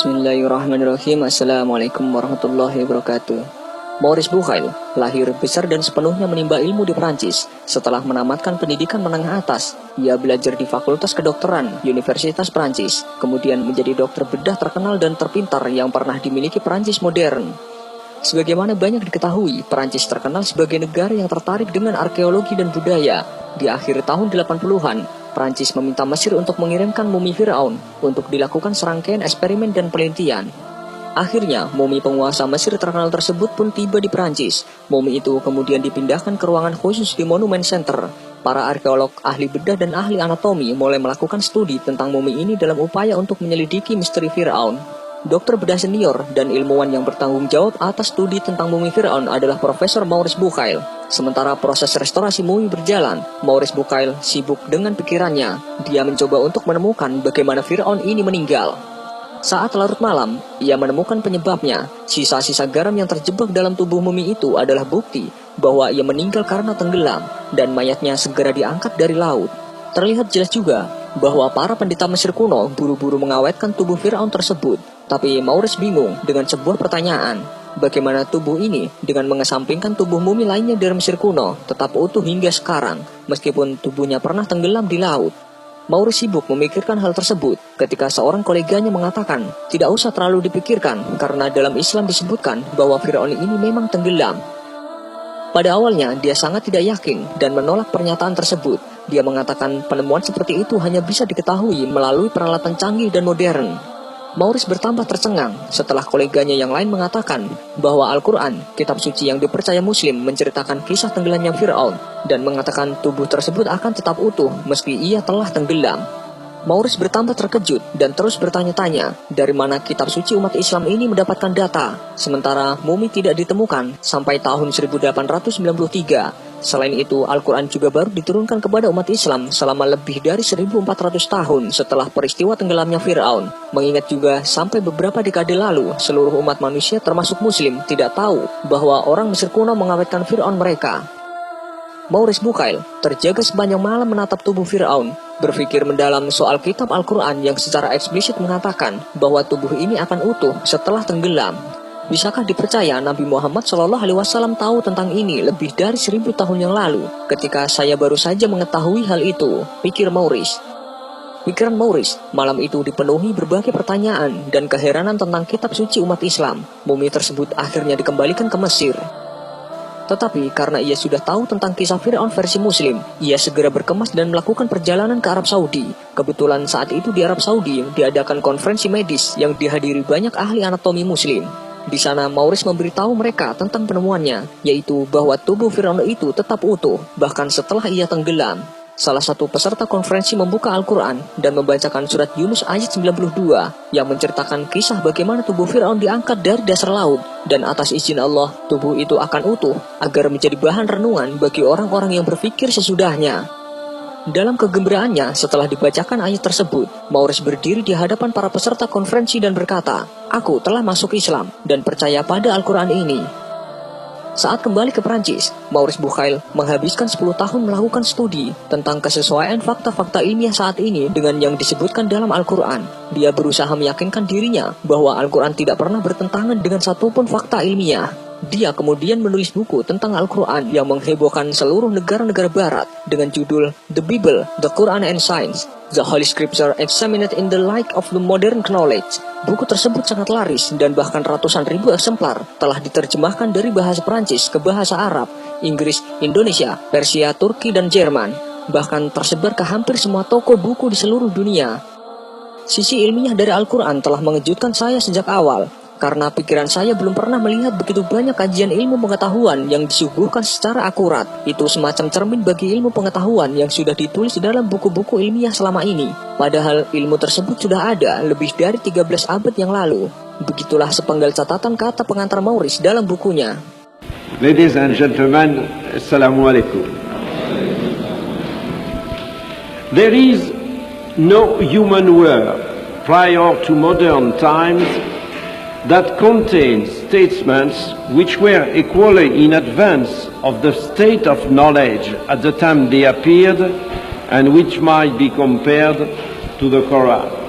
Bismillahirrahmanirrahim. Assalamualaikum warahmatullahi wabarakatuh. Maurice Bucaille lahir, besar dan sepenuhnya menimba ilmu di Prancis. Setelah menamatkan pendidikan menengah atas, ia belajar di Fakultas Kedokteran Universitas Prancis, kemudian menjadi dokter bedah terkenal dan terpintar yang pernah dimiliki Prancis modern. Sebagaimana banyak diketahui, Prancis terkenal sebagai negara yang tertarik dengan arkeologi dan budaya. Di akhir tahun 80-an, Prancis meminta Mesir untuk mengirimkan mumi Firaun untuk dilakukan serangkaian eksperimen dan penelitian. Akhirnya, mumi penguasa Mesir terkenal tersebut pun tiba di Prancis. Mumi itu kemudian dipindahkan ke ruangan khusus di Monument Center. Para arkeolog, ahli bedah dan ahli anatomi mulai melakukan studi tentang mumi ini dalam upaya untuk menyelidiki misteri Firaun. Dokter bedah senior dan ilmuwan yang bertanggung jawab atas studi tentang mumi Firaun adalah Profesor Maurice Bucaille. Sementara proses restorasi mumi berjalan, Maurice Bucaille sibuk dengan pikirannya. Dia mencoba untuk menemukan bagaimana Firaun ini meninggal. Saat larut malam, ia menemukan penyebabnya. Sisa-sisa garam yang terjebak dalam tubuh mumi itu adalah bukti bahwa ia meninggal karena tenggelam, dan mayatnya segera diangkat dari laut. Terlihat jelas juga bahwa para pendeta Mesir kuno buru-buru mengawetkan tubuh Firaun tersebut. Tapi Maurice bingung dengan sebuah pertanyaan. Bagaimana tubuh ini dengan mengesampingkan tubuh mumi lainnya dari Mesir kuno tetap utuh hingga sekarang, meskipun tubuhnya pernah tenggelam di laut? Maurice sibuk memikirkan hal tersebut ketika seorang koleganya mengatakan, tidak usah terlalu dipikirkan karena dalam Islam disebutkan bahwa Firaun ini memang tenggelam. Pada awalnya dia sangat tidak yakin dan menolak pernyataan tersebut. Dia mengatakan penemuan seperti itu hanya bisa diketahui melalui peralatan canggih dan modern. Maurice bertambah tercengang setelah koleganya yang lain mengatakan bahwa Al-Quran, kitab suci yang dipercaya Muslim, menceritakan kisah tenggelamnya Firaun dan mengatakan tubuh tersebut akan tetap utuh meski ia telah tenggelam. Maurice bertambah terkejut dan terus bertanya-tanya dari mana kitab suci umat Islam ini mendapatkan data, sementara mumi tidak ditemukan sampai tahun 1893. Selain itu, Al-Quran juga baru diturunkan kepada umat Islam selama lebih dari 1400 tahun setelah peristiwa tenggelamnya Firaun. Mengingat juga sampai beberapa dekade lalu, seluruh umat manusia termasuk Muslim tidak tahu bahwa orang Mesir kuno mengawetkan Firaun mereka. Maurice Bucaille terjaga sepanjang malam menatap tubuh Firaun, berpikir mendalam soal kitab Al-Quran yang secara eksplisit mengatakan bahwa tubuh ini akan utuh setelah tenggelam. Bisakah dipercaya Nabi Muhammad SAW tahu tentang ini lebih dari 1000 tahun yang lalu, ketika saya baru saja mengetahui hal itu, pikir Maurice. Pikiran Maurice malam itu dipenuhi berbagai pertanyaan dan keheranan tentang kitab suci umat Islam. Mumi tersebut akhirnya dikembalikan ke Mesir. Tetapi karena ia sudah tahu tentang kisah Firaun versi Muslim, ia segera berkemas dan melakukan perjalanan ke Arab Saudi. Kebetulan saat itu di Arab Saudi diadakan konferensi medis yang dihadiri banyak ahli anatomi Muslim. Di sana Maurice memberitahu mereka tentang penemuannya, yaitu bahwa tubuh Firaun itu tetap utuh, bahkan setelah ia tenggelam. Salah satu peserta konferensi membuka Al-Quran dan membacakan surat Yunus ayat 92 yang menceritakan kisah bagaimana tubuh Firaun diangkat dari dasar laut, dan atas izin Allah, tubuh itu akan utuh agar menjadi bahan renungan bagi orang-orang yang berpikir sesudahnya. Dalam kegembiraannya setelah dibacakan ayat tersebut, Maurice berdiri di hadapan para peserta konferensi dan berkata, "Aku telah masuk Islam dan percaya pada Al-Quran ini." Saat kembali ke Prancis, Maurice Bucaille menghabiskan 10 tahun melakukan studi tentang kesesuaian fakta-fakta ilmiah saat ini dengan yang disebutkan dalam Al-Quran. Dia berusaha meyakinkan dirinya bahwa Al-Quran tidak pernah bertentangan dengan satupun fakta ilmiah. Dia kemudian menulis buku tentang Al-Quran yang menghebohkan seluruh negara-negara barat dengan judul The Bible, The Quran and Science, The Holy Scripture Examined in the Light of the Modern Knowledge. Buku tersebut sangat laris dan bahkan ratusan ribu eksemplar telah diterjemahkan dari bahasa Prancis ke bahasa Arab, Inggris, Indonesia, Persia, Turki, dan Jerman. Bahkan tersebar ke hampir semua toko buku di seluruh dunia. Sisi ilmiah dari Al-Quran telah mengejutkan saya sejak awal, karena pikiran saya belum pernah melihat begitu banyak kajian ilmu pengetahuan yang disuguhkan secara akurat. Itu semacam cermin bagi ilmu pengetahuan yang sudah ditulis dalam buku-buku ilmiah selama ini. Padahal ilmu tersebut sudah ada lebih dari 13 abad yang lalu. Begitulah sepenggal catatan kata pengantar Maurice dalam bukunya. Ladies and gentlemen, Assalamualaikum. There is no human world prior to modern times that contains statements which were equally in advance of the state of knowledge at the time they appeared and which might be compared to the Quran.